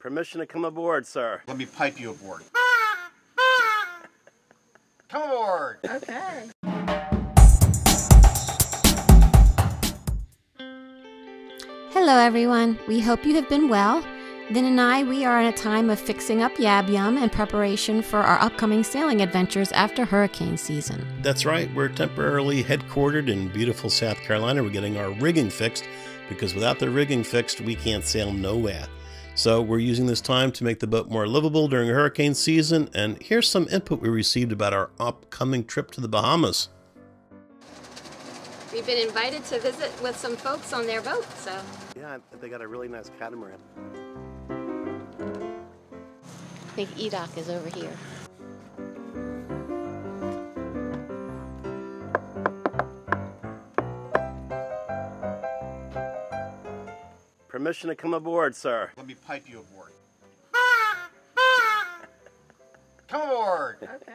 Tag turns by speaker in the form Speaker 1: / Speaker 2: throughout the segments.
Speaker 1: Permission to come aboard, sir.
Speaker 2: Let me pipe you aboard. Come aboard!
Speaker 3: Okay.
Speaker 4: Hello everyone, we hope you have been well. Vin and I, we are in a time of fixing up Yab Yum in preparation for our upcoming sailing adventures after hurricane season.
Speaker 1: That's right, we're temporarily headquartered in beautiful South Carolina. We're getting our rigging fixed, because without the rigging fixed, we can't sail nowhere. So we're using this time to make the boat more livable during hurricane season, and here's some input we received about our upcoming trip to the Bahamas.
Speaker 4: We've been invited to visit with some folks on their boat, so...
Speaker 1: Yeah, they got a really nice catamaran.
Speaker 4: I think Edoc is over here.
Speaker 1: Permission to come aboard, sir.
Speaker 2: Let me pipe you aboard. Come aboard!
Speaker 3: Okay.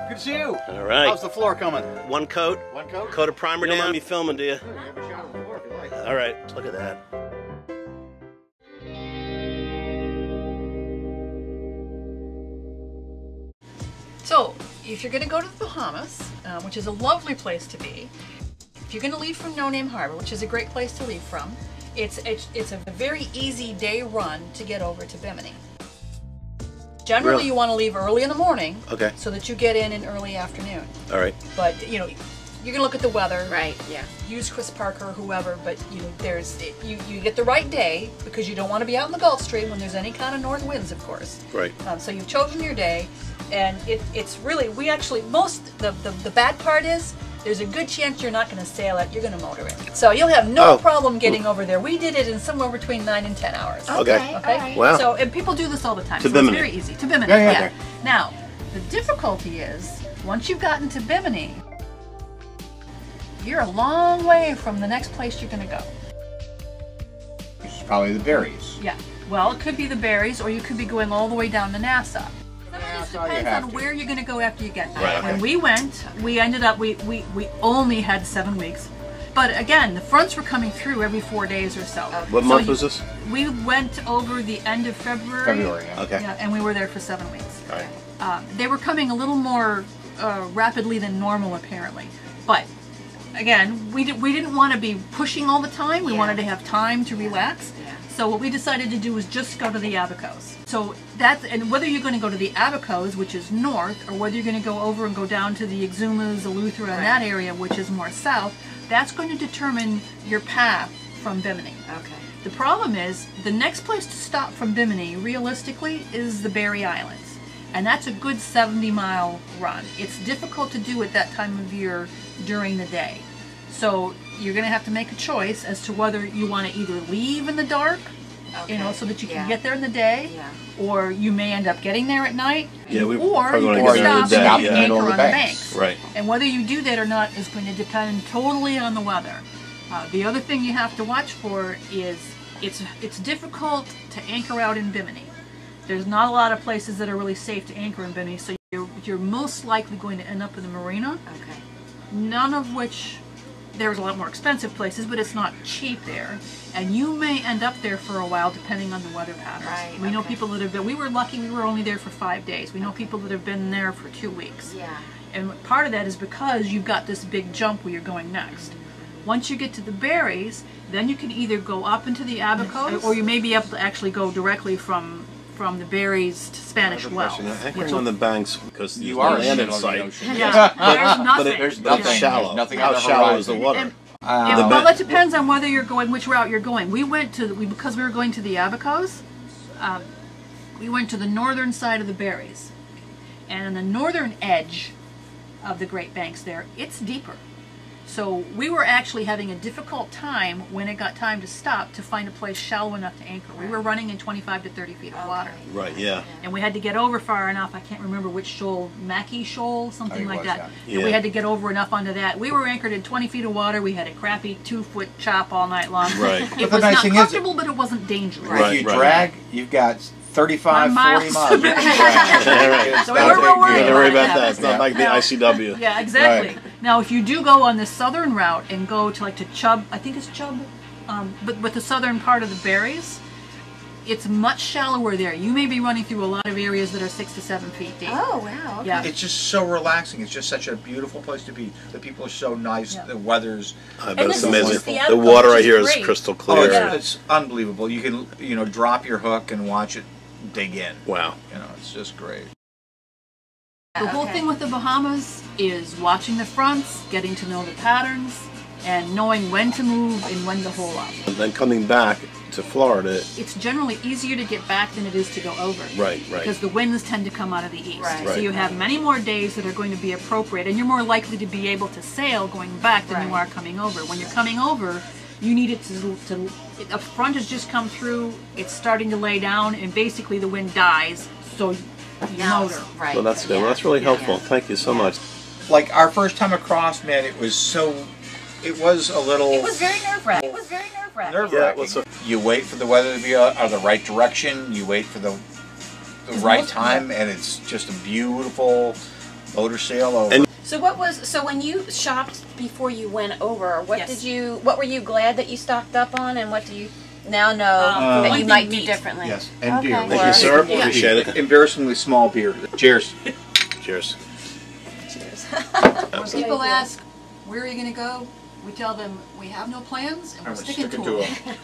Speaker 2: Good to see you.
Speaker 1: All right.
Speaker 2: How's the floor coming?
Speaker 1: One coat.
Speaker 2: One coat?
Speaker 1: Coat of primer. You don't mind me filming, do you?
Speaker 2: You have a shot on the floor if you like.
Speaker 1: All right, look at that.
Speaker 3: So, if you're going to go to the Bahamas, which is a lovely place to be, if you're going to leave from No Name Harbor, which is a great place to leave from, it's a very easy day run to get over to Bimini. Generally,
Speaker 1: Really?
Speaker 3: you want to leave early in the morning,
Speaker 1: Okay.
Speaker 3: so that you get in early afternoon.
Speaker 1: All right.
Speaker 3: But you know, you're gonna look at the weather.
Speaker 4: Right, yeah.
Speaker 3: Use Chris Parker or whoever, but you know, you get the right day because you don't want to be out in the Gulf Stream when there's any kind of north winds, of course.
Speaker 1: Right.
Speaker 3: So you've chosen your day, and it's really the bad part is there's a good chance you're not going to sail it. You're going to motor it. So you'll have no problem getting over there. We did it in somewhere between 9 and 10 hours.
Speaker 1: Okay.
Speaker 3: Okay.
Speaker 4: Right.
Speaker 1: Wow.
Speaker 3: So and people do this all the time.
Speaker 1: To
Speaker 3: so
Speaker 1: Bimini.
Speaker 3: It's very easy. To Bimini.
Speaker 2: Yeah.
Speaker 3: Now, the difficulty is once you've gotten to Bimini, you're a long way from the next place you're going to go.
Speaker 2: It's probably the berries.
Speaker 3: Yeah. Well, it could be the berries, or you could be going all the way down to Nassau. Some of this depends on where you're going to go after you get there.
Speaker 1: Right.
Speaker 3: When we went, we ended up, we only had 7 weeks. But again, the fronts were coming through every 4 days or so.
Speaker 1: What month was this?
Speaker 3: We went over the end of February.
Speaker 2: February, yeah.
Speaker 1: Okay.
Speaker 3: Yeah, and we were there for 7 weeks.
Speaker 1: All right.
Speaker 3: They were coming a little more rapidly than normal, apparently. But again, we didn't want to be pushing all the time. We wanted to have time to relax. So what we decided to do was just go to the Abacos. So and whether you're going to go to the Abacos, which is north, or whether you're going to go over and go down to the Exumas, Eleuthera, and that area, which is more south, that's going to determine your path from Bimini.
Speaker 4: Okay.
Speaker 3: The problem is, the next place to stop from Bimini, realistically, is the Berry Islands. And that's a good 70-mile run. It's difficult to do at that time of year during the day. So you're going to have to make a choice as to whether you want to either leave in the dark, you know, so that you can get there in the day, or you may end up getting there at night,
Speaker 1: Yeah, we
Speaker 3: or
Speaker 1: probably
Speaker 3: you
Speaker 1: wanna
Speaker 3: can
Speaker 1: get there in
Speaker 3: stop
Speaker 1: the
Speaker 3: and
Speaker 1: day,
Speaker 3: anchor
Speaker 2: yeah.
Speaker 3: on the banks.
Speaker 1: Right.
Speaker 3: And whether you do that or not is going to depend totally on the weather. The other thing you have to watch for is it's difficult to anchor out in Bimini. There's not a lot of places that are really safe to anchor in Bimini, so you're most likely going to end up in the marina.
Speaker 4: Okay.
Speaker 3: None of which, there's a lot more expensive places, but it's not cheap there. And you may end up there for a while depending on the weather patterns.
Speaker 4: Right,
Speaker 3: We know people that have been, we were lucky we were only there for 5 days. We know people that have been there for 2 weeks.
Speaker 4: Yeah.
Speaker 3: And part of that is because you've got this big jump where you're going next. Once you get to the berries, then you can either go up into the Abacos, or you may be able to actually go directly from the berries to Spanish Wells.
Speaker 1: Anchoring on the banks because
Speaker 2: You are
Speaker 1: land in
Speaker 2: on the
Speaker 1: sight.
Speaker 2: ocean.
Speaker 3: Yeah, there's nothing.
Speaker 2: There's
Speaker 1: But it's
Speaker 2: nothing.
Speaker 1: shallow.
Speaker 2: There's nothing
Speaker 1: How
Speaker 2: on the
Speaker 1: shallow is the
Speaker 2: horizon.
Speaker 1: water?
Speaker 3: Well, it depends on whether you're going, which route you're going. We went to, because we were going to the Abacos, we went to the northern side of the berries. And on the northern edge of the Great Banks there, it's deeper. So we were actually having a difficult time when it got time to stop to find a place shallow enough to anchor. We were running in 25 to 30 feet of water.
Speaker 1: Right, yeah.
Speaker 3: And we had to get over far enough, I can't remember which shoal, Mackey Shoal, something like that.
Speaker 1: yeah.
Speaker 3: And we
Speaker 1: Yeah.
Speaker 3: had to get over enough onto that. We were anchored in 20 feet of water. We had a crappy 2-foot chop all night long.
Speaker 1: Right.
Speaker 3: It
Speaker 2: But the
Speaker 3: was
Speaker 2: nice
Speaker 3: not
Speaker 2: thing is-
Speaker 3: comfortable, but it wasn't dangerous.
Speaker 1: Right.
Speaker 2: If you drag, you've got 35, 40
Speaker 3: miles.
Speaker 2: miles.
Speaker 1: All right.
Speaker 3: So we weren't real
Speaker 1: You
Speaker 3: worried
Speaker 1: gotta worry about
Speaker 3: that.
Speaker 1: that. It's not like the ICW.
Speaker 3: Yeah, exactly.
Speaker 2: Right.
Speaker 3: Now, if you do go on the southern route and go to to Chubb, I think it's Chubb, but the southern part of the berries, It's much shallower there. You may be running through a lot of areas that are 6 to 7 feet deep.
Speaker 4: Oh, wow. Okay.
Speaker 3: Yeah.
Speaker 2: It's just so relaxing. It's just such a beautiful place to be. The people are so nice.
Speaker 3: Yeah.
Speaker 2: The weather's
Speaker 1: I bet it's
Speaker 4: this is
Speaker 1: amazing.
Speaker 4: just the
Speaker 1: The
Speaker 4: outcome,
Speaker 1: water
Speaker 3: which
Speaker 1: right
Speaker 3: is
Speaker 1: here is
Speaker 3: great.
Speaker 1: crystal
Speaker 2: oh,
Speaker 1: clear.
Speaker 2: it's unbelievable. You can drop your hook and watch it dig in.
Speaker 1: Wow.
Speaker 2: It's just great.
Speaker 3: The whole thing with the Bahamas is watching the fronts, getting to know the patterns, and knowing when to move and when to hole up.
Speaker 1: And then coming back to Florida.
Speaker 3: It's generally easier to get back than it is to go over.
Speaker 1: Right.
Speaker 3: Because the winds tend to come out of the east.
Speaker 4: Right.
Speaker 3: So
Speaker 1: Right.
Speaker 3: you have many more days that are going to be appropriate, and you're more likely to be able to sail going back than you are coming over. When you're coming over, you need it to a front has just come through, it's starting to lay down, and basically the wind dies, so you motor.
Speaker 4: Right.
Speaker 1: So that's good. Well, that's really helpful. Thank you so much.
Speaker 2: Like our first time across, man, it was a little
Speaker 4: It was very nerve-wracking.
Speaker 2: nerve-wracking.
Speaker 1: Yeah,
Speaker 2: You wait for the weather to be the right direction. You wait for the right time, and it's just a beautiful motor sail over.
Speaker 1: And-
Speaker 4: So when you shopped before you went over, what
Speaker 3: Yes.
Speaker 4: what were you glad that you stocked up on, and what do you now know that
Speaker 3: one
Speaker 4: you
Speaker 3: thing,
Speaker 4: might do
Speaker 3: meat.
Speaker 4: differently?
Speaker 2: Yes, and
Speaker 4: Okay.
Speaker 2: beer.
Speaker 1: Thank you, sir.
Speaker 4: Yeah.
Speaker 1: Appreciate it.
Speaker 2: Embarrassingly small beer. Cheers.
Speaker 1: Cheers.
Speaker 4: Cheers.
Speaker 3: When people ask, where are you going to go? We tell them we have no plans and we're sticking to them.